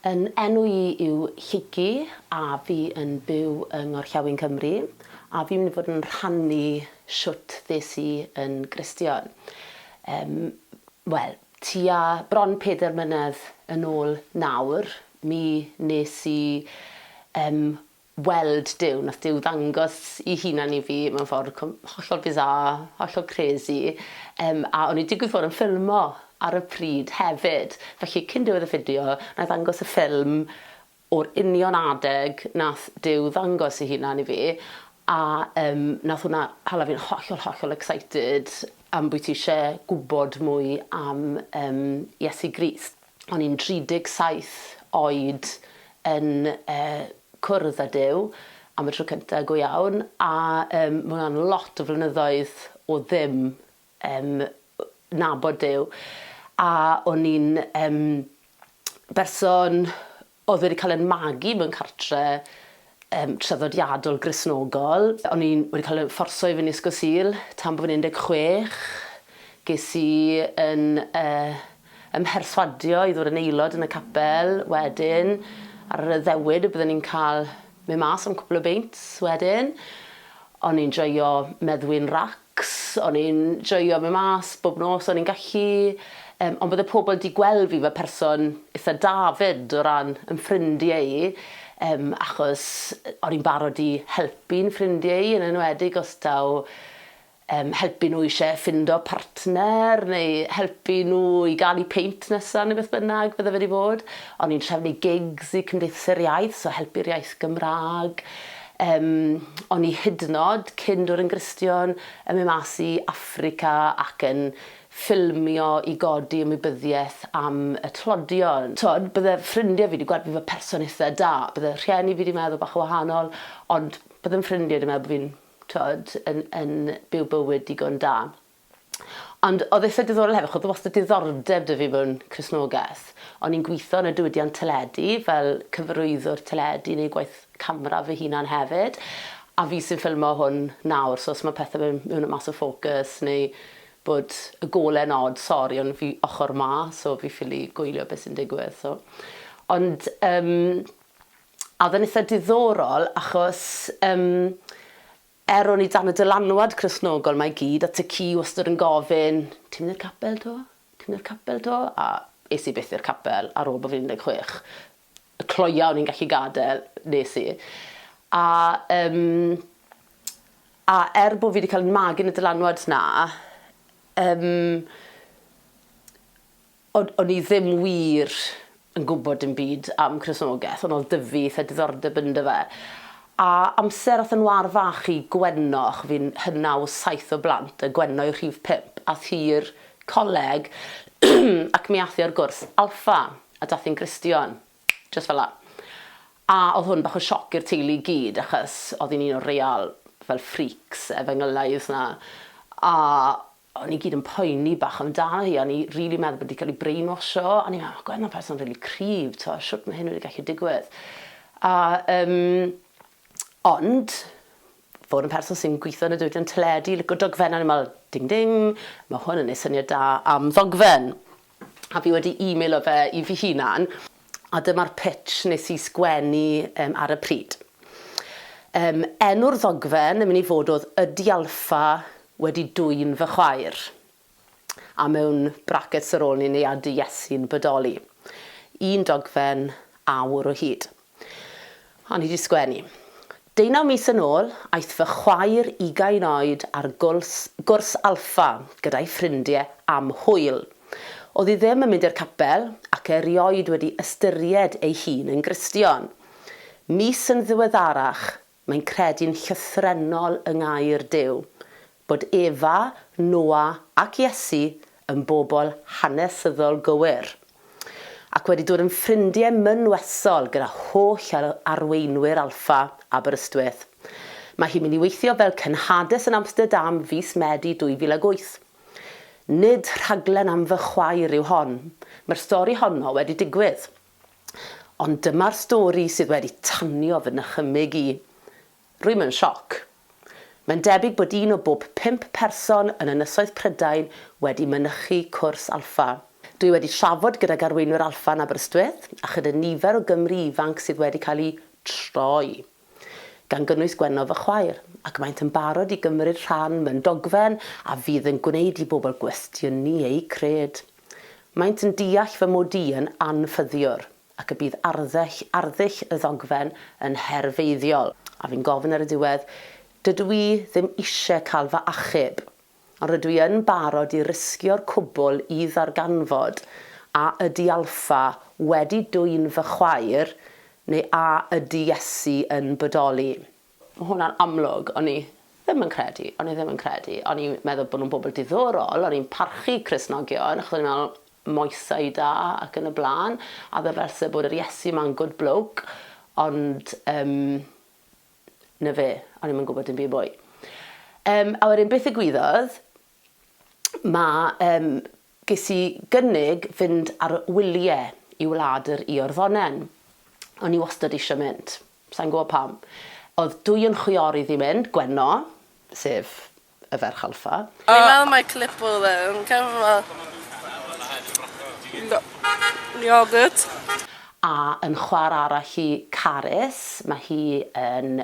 Yn enw i yw Lligi a fi yn byw yng Ngorllewin Cymru a fi'n mynd i fod yn rhannu siwt ddes i yn Gristion. Wel, tua bron 4 mlynedd yn ôl nawr, mi nes i weld Duw, nath Duw ddangos i hunan i fi mewn ffordd hollol bizarre, hollol crazy, a o'n i digwydd fod yn ffilmo ar y pryd hefyd. Felly, cyn diwedd y fideo, na ddangos y ffilm o'r union adeg nath Duw ddangos i hunan i fi, a nath hwnna hala fi'n hollol excited am bwyt i eisiau gwybod mwy am Iesu Grist. O'n i'n 37 oed yn cwrdd â Duw am y tro cyntaf go iawn, a mae hwnna'n lot o flynyddoedd o ddim nabod Duw. A o'n i'n berson oedd wedi cael yn magu mewn cartre traddodiadol Gristnogol. O'n i wedi cael yn fforso i fyny ysgol Sul tan bod fi'n 16. Ges i yn ymherswadio i ddod yn aelod yn y capel wedyn. Ar y ddewyd byddwn ni'n cael mynd mas am cwpl o beints wedyn. O'n i'n joio meddwi'n racs, o'n i'n joio mynd mas bob nos o'n i'n gallu. Ond bydde pobl di gweld fi fel person eitha David o ran yn ffrindiau i, achos o'n i'n barod i helpu'n ffrindiau i, yn enwedig os taw helpu nhw eisiau ffindo partner neu helpu nhw i gael eu peint nesaf neu beth bynnag bydde wedi bod. O'n i'n trefnu gigs i Cymdeithas yr Iaith, so helpu'r iaith Gymraeg. O'n i hyd yn oed cyn dod yn Gristion yn mynd mas i Affrica ac yn ffilmio i godi ymwybyddiaeth am y tlodion. Bydde ffrindiau fi wedi gweld fi fel person eitha da. Bydde rhieni fi wedi meddwl bach o wahanol, ond bydde'n ffrindiau wedi meddwl bod fi'n yn byw bywyd digon da. Ond oedd eitha diddorol hefyd, oedd wastad diddordeb dy fi mewn Cristnogaeth. O'n i'n gweithio yn y diwydiant teledu fel cyfarwyddwr teledu neu gwaith camera fy hunan hefyd. A fi sy'n ffilmo hwn nawr, so os mae pethau mewn mas o ffocws neu bod y gole'n od, sori, ond fi ochr ma, so fi ffili gwylio beth sy'n digwydd. So. Ond, a oedd yn eitha diddorol, achos o'n i dan y dylanwad Cristnogol mae gyd, a ty ci wastad yn gofyn, ti'n mynd i'r capel to? Ti'n mynd i'r capel to? A es i byth i'r capel ar ôl bod fi'n 16. Y cloia o'n i'n gallu gadael, nes i. A bod fi wedi cael magu yn y dylanwad na, o'n i ddim wir yn gwybod dim byd am Cristnogaeth, ond oedd dyfu eitha diddordeb ynddo fe. A amser oedd yn war fach i Gwennoch, fi'n hynnaw 7 o blant, y Gwenno yw rhif 5, a thi'r coleg ac mi athi ar gwrs Alpha, a dath i'n Gristion, just fel la. A oedd hwn bach o sioc i'r teulu i gyd, achos oedd hi'n un o'r real fel freaks efo ngylaidd na. A o'n i gyd yn poeni bach amdano hi, o'n i really meddwl bod wedi cael ei brainwasho, a ni'n meddwl, Gwenno'n person really cryf, siwt mae hyn wedi gallu digwydd. Ond, fod yn person sy'n gweithio yn y diwydiant teledu, licio dogfen, o'n i'n meddwl, ding ding, mae hwn yn ei syniad da am ddogfen. A fi wedi e-mailo fe i fi hunan, a dyma'r pitch nes i sgwennu ar y pryd. Enw'r ddogfen yn mynd i fod oedd Ydi Alpha wedi dwyn fy chwaer. A mewn brackets ar ôl ni neuadu Iesu'n bodoli. 1 dogfen awr o hyd. A ni wedi sgwennu. 19 mis yn ôl, aeth fy chwaer 20 oed ar gwrs Alpha gyda'i ffrindiau am hwyl. Oedd hi ddim yn mynd i'r capel ac erioed wedi ystyried ei hun yn Gristion. Mis yn ddiweddarach, mae'n credu'n llythrenol yng ngair Duw, bod Efa, Noa ac Iesu yn bobl hanesyddol gywir, ac wedi dod yn ffrindiau mynwesol gyda holl arweinwyr Alpha Aberystwyth. Mae hi'n mynd i weithio fel cynhades yn Amsterdam fis Medi 2008. Nid rhaglen am fy chwaer yw hon. Mae'r stori honno wedi digwydd. Ond dyma'r stori sydd wedi tanio fy nychymyg i. Rwy'n yn sioc. Mae'n debyg bod 1 o bob 5 person yn Ynysoedd Prydain wedi mynychu cwrs Alpha. Dwi wedi trafod gyda arweinwyr Alfa yn Aberystwyth a chyda nifer o Gymru ifanc sydd wedi cael eu troi, gan gynnwys Gwenno fy chwaer, ac maent yn barod i gymryd rhan mewn dogfen a fydd yn gwneud i bobl gwestiynu eu cred. Maent yn deall fy mod i yn anffyddiwr ac y bydd arddull y ddogfen yn herfeiddiol. A fi'n gofyn ar y diwedd, dydw i ddim eisiau cael fy achub, ond rydw i yn barod i risgio'r cwbl i ddarganfod a ydy Alfa wedi dwyn fy chwaer neu a ydy Iesu yn bodoli. Mae hwnna'n amlwg, o'n i ddim yn credu. O'n i'n meddwl bod nhw'n bobl diddorol, o'n i'n parchu Cristnogion, achos o'n i'n meddwl moesau da ac yn y blaen, a ddyferse bod yr Iesu ma'n good bloke, ond na fe, o'n i'n gwybod dim byd mwy. A wedyn beth ddigwyddodd, ges i gynnig fynd ar wyliau i wlad yr Iorddonen. O'n i wastad eisiau mynd, sa'n gwybod pam. Oedd dwi yn chwiorydd i mynd, Gwenno, sef y ferch Alfa. Fi'n meddwl mae clip o dde, yn cefn iogurt. A yn chwar arall hi Carys, mae hi yn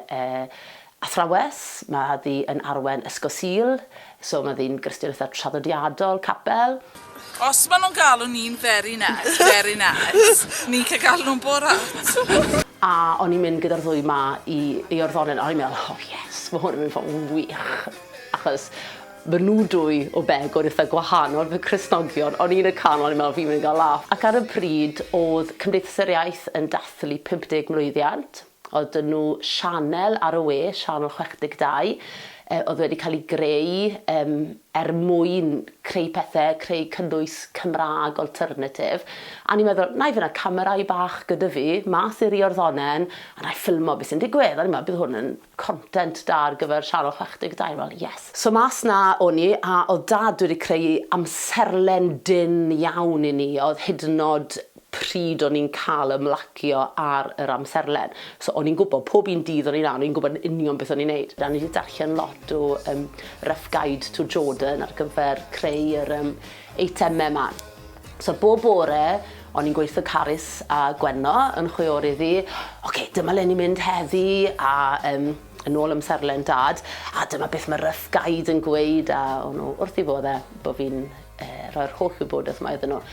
athrawes, mae hi yn arwen ysgosil, so mae hi'n grystiolaethau traddodiadol, capel. Os maen nhw'n galw ni'n very nice, ni'n cael galw nhw'n borat. A o'n i'n mynd gyda'r ddwy ma i Iorddonen, a o'n i'n meddwl, oh yes, mae hwn yn mynd ffordd wych. Achos mae nhw dwy o begor eitha gwahanol fy Cristnogion, o'n i'n y canol, o'n i'n meddwl fi'n mynd i gael laff. Ac ar y pryd, oedd Cymdeithas yr Iaith yn dathlu 50 mlwyddiant. Oedd nhw sianel ar y we, sianel 62, oedd wedi cael ei greu mwyn creu pethau, creu cynnwys Cymraeg alternatif. A ni'n meddwl, na i fyna camerau bach gyda fi, mas i'r Iorddonen, a na i ffilmo beth sy'n digwydd. A ni'n meddwl, bydd hwn yn content da ar gyfer sianel 62. Wel, yes. So mas na o'n i, a oedd dad wedi creu amserlen dyn iawn i ni, oedd hyd yn oed pryd o'n i'n cael ymlacio ar yr amserlen. So o'n i'n gwybod, pob un dydd o'n i'n o'n i'n gwybod union beth o'n i'n neud. Da ni wedi darllen lot o Rough Guide to Jordan ar gyfer creu yr eitemau yma. So bob bore, o'n i'n gweithio Carys a Gwenno yn chwiorydd i. Oce, dyma le ni'n mynd heddi a yn ôl amserlen dad. A dyma beth mae Rough Guide yn gweud. A o'n nhw wrth i fod bod fi'n rhoi'r holl wybodaeth yma iddyn nhw.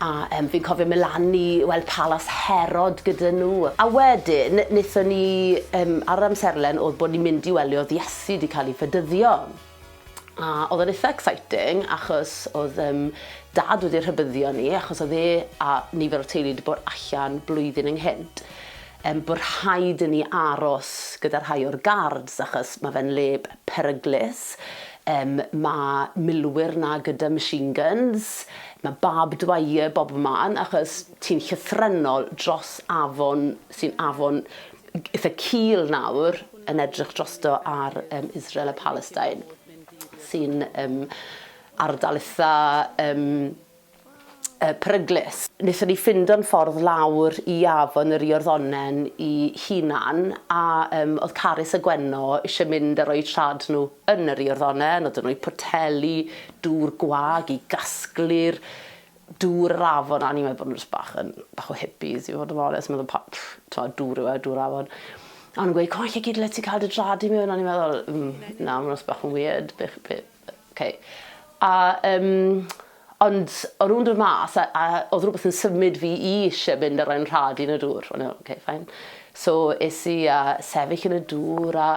A fi'n cofio mynd lan i weld Palas Herod gyda nhw. A wedyn, wnaethon ni ar yr amserlen oedd bod ni'n mynd i weld oedd Iesu wedi cael ei ffedyddio. A oedd yn eitha exciting achos oedd dad wedi rhybyddio ni, achos oedd a nifer o teulu wedi bod allan blwyddyn ynghynt. Bod rhaid i ni aros gyda rhai o'r guards achos mae fe'n le peryglus. Mae milwyr na gyda machine guns, mae barbed wire bob man, achos ti'n llythrenol dros afon, sy'n afon eitha cul nawr yn edrych drosto ar Israel a Palestine, sy'n ardal eitha peryglus. Wnaethon ni ffindo'n ffordd lawr i afon yr Iorddonen i hunan, a oedd Carys a Gwenno eisiau mynd a roi trad nhw yn yr Iorddonen, oedd nhw'n poteli dŵr gwag i gasglu'r dŵr yr afon, a ni'n meddwl bod nhw'n bach o hippies, i fod yn onest, meddwl dŵr yw dŵr afon. A nhw'n gweud, coll gyd le ti cael dy drad i mewn, a ni'n meddwl, na, mae'n bach yn weird, okay. Ond o'n nhw'n dod mas, a oedd rhywbeth yn symud fi i eisiau mynd ar ein rhad yn y dŵr. O'n i'n okay, fine. So, es i sefyll yn y dŵr, a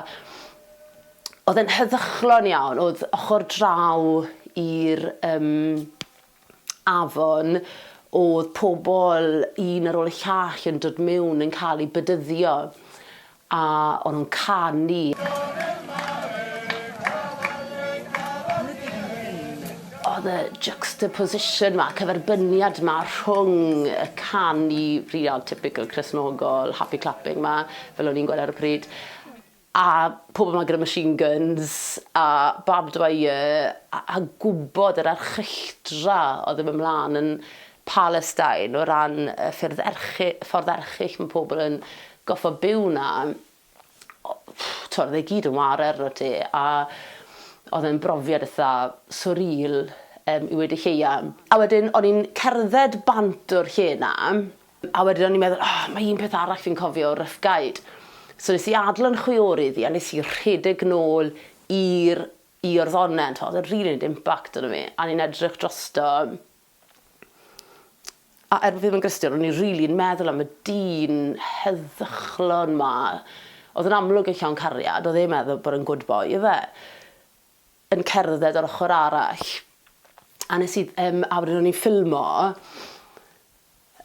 oedd yn heddychlon iawn. Oedd ochr draw i'r afon, oedd pobl un ar ôl y llall yn dod mewn yn cael ei bedyddio. A o'n nhw'n canu. Oedd y juxtaposition ma, cyferbyniad ma rhwng y canu real typical Cristnogol, happy clapping ma, fel o'n i'n gweld ar y pryd, a pobl ma gyda machine guns, a barbed wire, a gwybod yr archilltra oedd yn ymlaen yn Palestine o ran y ffordd erchill mae pobl yn goffo byw na. Oedd e gyd yn warer o ti, a oedd e'n brofiad eitha surreal i wedi lleia. A wedyn, o'n i'n cerdded bant o'r lle na, a wedyn o'n i'n meddwl, mae un peth arall fi'n cofio o'r rough guide. So nes i adl yn chwiorydd i, a nes i rhedeg nôl i'r ddonen. Oedd yn rili impact yn fi. A ni'n edrych drosto. A er bod fi ddim yn Gristion, o'n i'n rili'n meddwl am y dyn heddychlon ma. Oedd yn amlwg yn llawn cariad, oedd e'n meddwl bod yn good boy, fe. Yn cerdded ar ochr arall. A nes i, a wedyn o'n i'n ffilmo,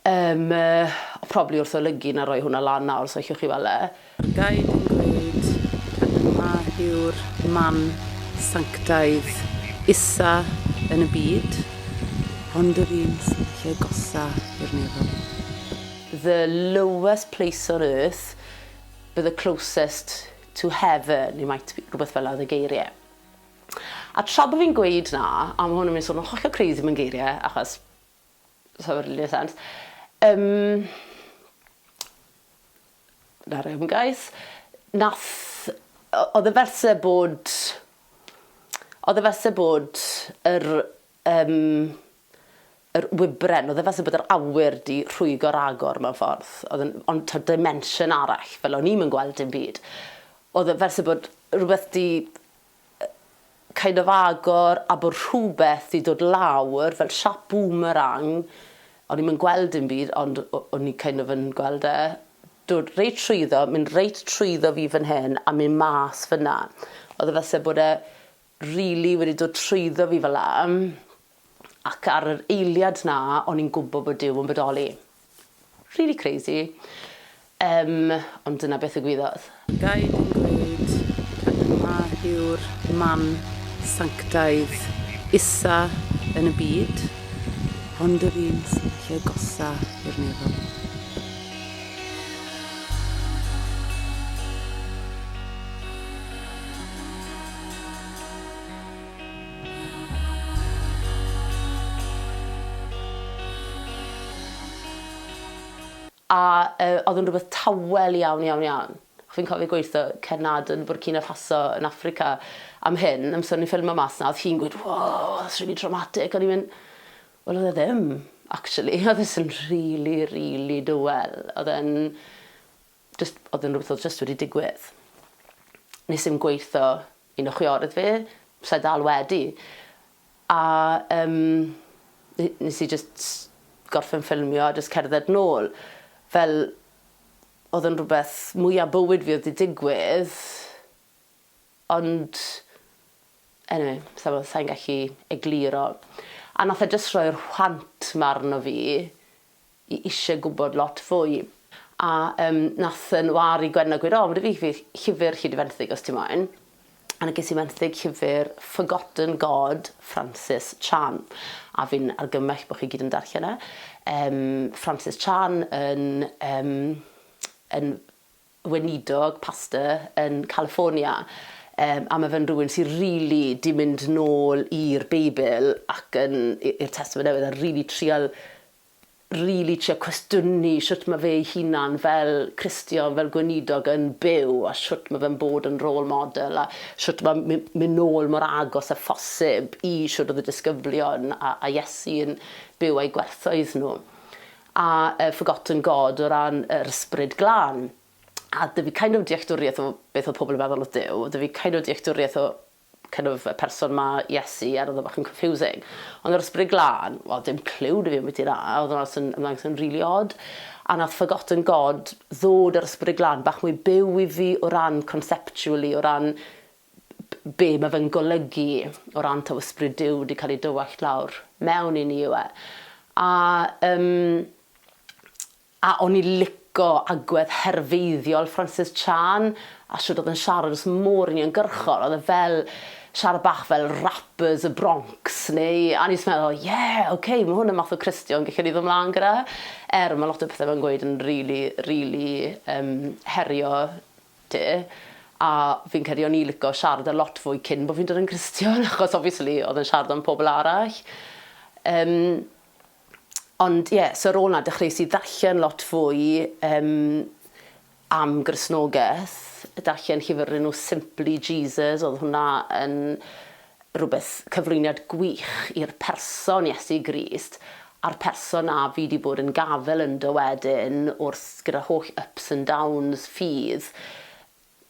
probably wrth olygu na roi hwnna lan nawr, so allwch chi fel e. Gaid yn gweud, yma yw'r man sanctaidd isa yn y byd, ond yr un sy'n lle gosa i'r nefel. The lowest place on earth, but the closest to heaven, neu might be rhywbeth fel oedd y geiriau. A tra bod fi'n gweud na, a mae hwn yn mynd sôn yn hollol crazy mewn geiriau, achos so fe'n really sens. Na rhaid guys. Oedd y ferse bod yr wybren, oedd y ferse bod yr awyr di rhwygo'r agor mewn ffordd. Ond ta dimension arall, fel o'n i'n gweld dim byd. Oedd y ferse bod rhywbeth di kind of agor, a bod rhywbeth di dod lawr fel siap boomerang. O'n i'n gweld dim byd, ond o'n i kind of yn gweld e. Dod reit trwyddo, mynd reit trwyddo fi fan hyn, a mynd mas fyna. Oedd y fesau bod e really wedi dod trwyddo fi fel am, ac ar yr eiliad na, o'n i'n gwybod bod Duw yn bodoli. Really crazy. Ond dyna beth y gwyddoedd. Gaid yn gweud, yma yw'r man sanctaidd isa yn y byd, ond yr un sy'n lle gosa i'r nefel. A oedd yn rhywbeth tawel iawn. Fi'n cofio gweithio cenad yn Burkina Faso yn Africa am hyn, amser ni'n ffilmo mas na, oedd hi'n gweud, wow, that's really dramatic. O'n i'n mynd, wel, oedd e ddim, actually. Oedd e'n really, really dywel. Oedd e'n rhywbeth oedd just wedi digwydd. Nes i'n gweithio un o chwiorydd fi, sy'n dal wedi. A nes i just gorffen ffilmio a just cerdded nôl. Fel, oedd yn rhywbeth mwyaf bywyd fi oedd wedi digwydd, ond, anyway, sa'n gallu egluro. A nath e jyst roi'r hwant marn o fi i eisiau gwybod lot fwy. A nath yn wari Gwenna gweud, mae dy fi llyfr chi di fenthyg os ti moyn. A ges i fenthyg llyfr Forgotten God, Francis Chan. A fi'n argymell bod chi gyd yn darllen e. Francis Chan yn weinidog, pastor yn California. A mae fe'n rhywun sy'n rili di mynd nôl i'r Beibl ac i'r Testament newydd a rili trio cwestiynu sut mae fe ei hunan fel Cristion, fel gweinidog yn byw a sut mae fe'n bod yn rôl model a sut mae mynd nôl mor agos a phosib i sut oedd y disgyblion a Iesu yn byw a'i gwerthoedd nhw. A Forgotten God o ran yr ysbryd glân. A dy fi kind of dealltwriaeth o beth oedd pobl yn meddwl o Duw. Dy fi kind of dealltwriaeth o kind of y person ma Iesu a oedd o bach yn confusing. Ond yr ysbryd glân, wel, dim clyw dy fi am beth i na, oedd o'n ymddangos really odd. A nath Forgotten God ddod yr ysbryd glân bach mwy byw i fi o ran conceptually, o ran be mae fe'n golygu, o ran taw ysbryd Duw wedi cael ei dywallt lawr mewn i ni yw e. A o'n i lico agwedd herfeiddiol Francis Chan a siwr oedd yn siarad os mor uniongyrchol. Oedd e fel siarad bach fel rappers y Bronx neu a ni'n meddwl, okay, mae hwn yn math o Cristion gallu ni ddod ymlaen gyda. Mae lot o pethau fe'n gweud yn really herio ti. A fi'n credu o'n i lico siarad a lot fwy cyn bod fi'n dod yn Cristion achos obviously oedd yn siarad am pobl arall. Ond so ar ôl na dechreuais i ddarllen lot fwy am Gristnogaeth, darllen llyfr enw Simply Jesus, oedd hwnna yn rhywbeth cyflwyniad gwych i'r person Iesu Grist, a'r person na fi wedi bod yn gafel yn dy wedyn wrth gyda holl ups and downs ffydd,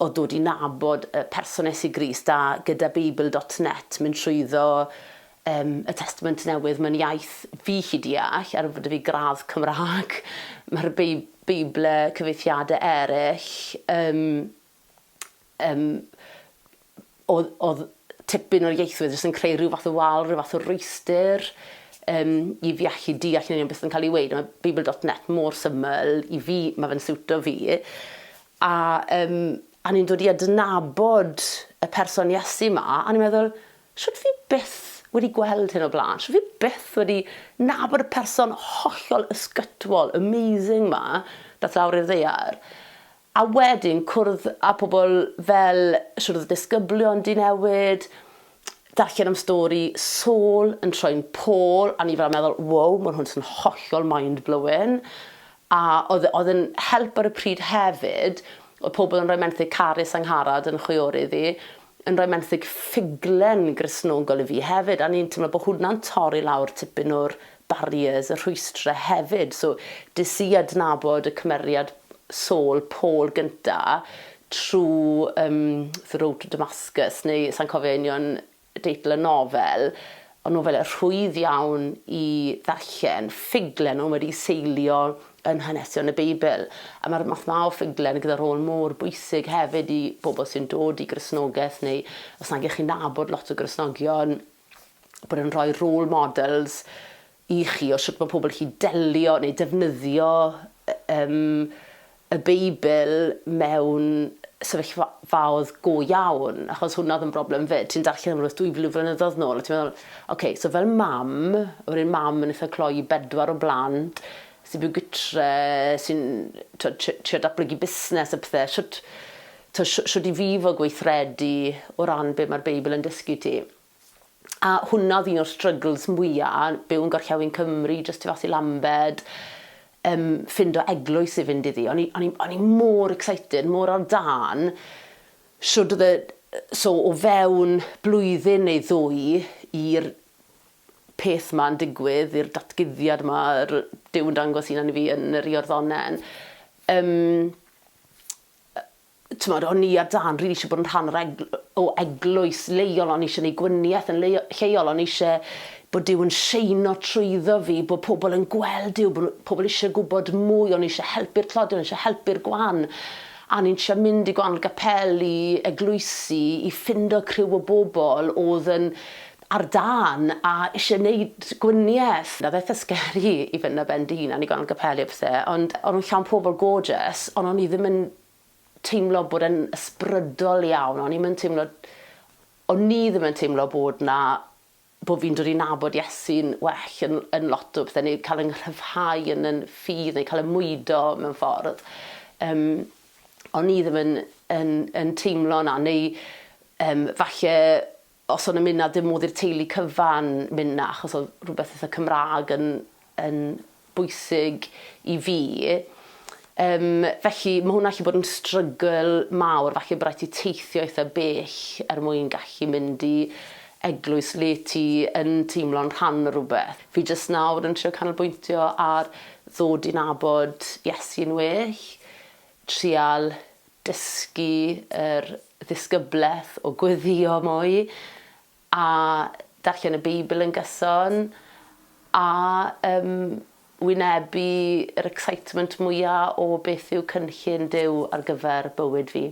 o ddod i nabod y person Iesu Grist a gyda Beibl.net mynd trwyddo y Testament Newydd mewn iaith fi chi deall, ar fod fi gradd Cymraeg, mae'r Beiblau cyfeithiadau eraill, oedd tipyn o'r ieithwyr jyst yn creu rhyw fath o wal, rhyw fath o rwystyr i fi allu deall yn beth yn cael ei weid. Mae Beibl.net mor syml i fi, mae fe'n siwto fi. A ni'n dod i adnabod y person Iesu yma, a ni'n meddwl, siwt fi byth wedi gweld hyn o blaen? Siwt fi byth wedi nabod y person hollol ysgytwol, amazing yma, dath lawr i'r ddaear? A wedyn cwrdd â pobl fel siwrdd disgyblion di newid, darllen am stori Saul yn troi'n Paul, a ni fel meddwl, wow, mae hwn yn hollol mind-blowing. A oedd yn help ar y pryd hefyd, oedd pobl yn rhoi menthyg Carys Angharad yn chwiorydd i, yn rhoi menthyg ffuglen grisnogol i fi hefyd, a ni'n teimlo bod hwnna'n torri lawr tipyn o'r barriers, y rhwystrau hefyd. So, dis i adnabod y cymeriad Saul, Paul gynta, trwy The Road to Damascus, neu sa'n cofio union deitl y nofel, o nofel rhwydd iawn i ddarllen, ffuglen o wedi seilio yn hanesion y Beibl. A mae'r math ma o ffuglen gyda rôl môr bwysig hefyd i bobl sy'n dod i grisnogaeth, neu os na gych chi nabod lot o grisnogion, bod yn rhoi role models i chi o sut mae pobl chi delio neu defnyddio y Beibl mewn sefyllfaoedd go iawn, achos hwnna oedd yn broblem fyd. Ti'n darllen am 2 flynyddoedd nôl, a ti'n meddwl, okay, so fel mam, wedyn mam yn eitha cloi 4 o blant, sy'n byw gytre, sy'n trio datblygu busnes a pethau, siwt i fi fo gweithredu o ran be mae'r Beibl yn dysgu ti. A hwnna oedd un o'r struggles mwyaf, byw yn Gorllewin Cymru, jyst i fath i Lambed, ffindo eglwys i fynd iddi. O'n i mor excited, mor ar dan, siwt oedd so o fewn blwyddyn neu 2 i'r peth ma'n digwydd, i'r datgyddiad yma, Duw yn dangos un i fi yn yr Iorddonen. O'n i ar dan, rili eisiau bod yn rhan o eglwys leol, o'n i eisiau gwneud gwaniaeth yn lleol, o'n i eisiau bod Duw yn sheino trwyddo fi, bod pobl yn gweld Duw, bod pobl eisiau gwybod mwy, o'n i eisiau helpu'r clodion, o'n i eisiau helpu'r gwan. A ni'n eisiau mynd i gwahanol gapeli, eglwysi, i ffindo criw o bobl oedd yn ar dan a eisiau gwneud gwaniaeth. Oedd eitha scary i fynd na ben dyn a ni gwahanol gapeli a pethau, ond o'n nhw'n llawn pobl gorgeous, ond o'n i ddim yn teimlo bod yn ysbrydol iawn, o'n i ddim yn teimlo bod fi'n dod i nabod Iesu'n well yn lot o bethau, neu cael yng nghyfhau yn ffydd, neu cael y mwydo mewn ffordd. O'n i ddim yn teimlo na, neu falle os o'n yn mynd na dim modd i'r teulu cyfan mynd na, achos oedd rhywbeth eitha Cymraeg yn bwysig i fi. Felly mae hwnna allu bod yn strygl mawr, falle bod rhaid i teithio eitha bell mwyn gallu mynd i eglwys le ti yn teimlo'n rhan o rhywbeth. Fi jyst nawr yn trio canolbwyntio ar ddod i nabod Iesu'n well, trial dysgu yr ddisgybleth o gweddio mwy, a darllen y Beibl yn gyson, a wynebu yr excitement mwyaf o beth yw cynllun Duw ar gyfer bywyd fi.